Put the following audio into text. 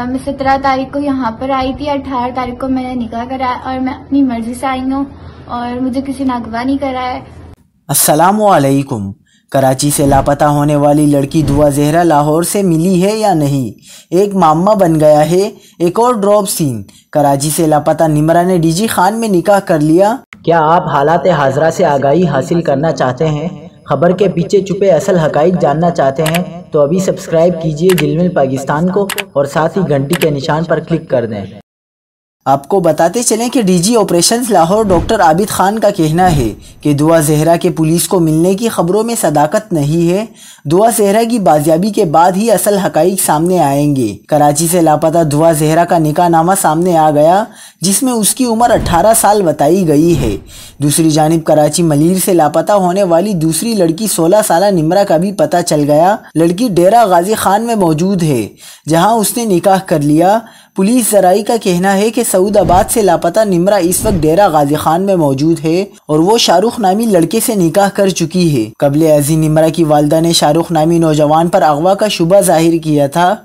میں 17 تاریخ کو یہاں پر آئی تھی، 18 تاریخ کو میں نے نکاح کرا اور میں اپنی مرضی سے آئی ہوں اور مجھے کسی نے اغوا نہیں کرا ہے۔ السلام علیکم۔ کراچی سے لاپتہ ہونے والی لڑکی دعا زہرا لاہور سے ملی ہے یا نہیں، ایک معمہ بن گیا ہے۔ ایک اور ڈراپ سین، کراچی سے لاپتہ نمرہ نے ڈی جی خان میں نکاح کر لیا۔ کیا آپ حالات حاضرہ سے آگاہی حاصل کرنا چاہتے ہیں، خبر کے پیچھے چھپے اصل حقائق جاننا چاہتے ہیں تو ابھی سبسکرائب کیجئے جلمل پاکستان کو اور ساتھ ہی گھنٹی کے نشان پر کلک کر دیں۔ آپ کو بتاتے چلیں کہ D G operations Lahore doctor Abid Khan کا کہنا ہے کہ دعا زہرا کے پولیس کو ملنے کی خبروں میں صداقت نہیں ہے۔ دعا زہرا کی بازیابی کے بعد ہی اصل حقائق سامنے آئیں گے۔ کراچی سے لاپتہ دعا زہرا کا نکاح نامہ سامنے آ گیا جس میں اس کی عمر 18 سال بتائی گئی ہے۔ دوسری جانب کراچی ملیر سے لاپتہ ہونے والی دوسری لڑکی 16 سالہ نمرہ کا بھی پتہ چل گیا۔ لڑکی ڈیرہ غازی خان میں موجود ہے جہاں اس نے نکاح کر لیا۔ پولیس ذرائع کا کہنا ہے کہ سعود آباد سے لاپتہ نمرہ اس وقت ڈیرہ غازی خان میں موجود ہے اور وہ شاہ رخ نامی لڑکے سے نکاح کر چکی ہے۔ قبل ازیں نمرہ کی والدہ نے شاہ رخ نامی نوجوان پر اغوا کا شبہ ظاہر کیا تھا۔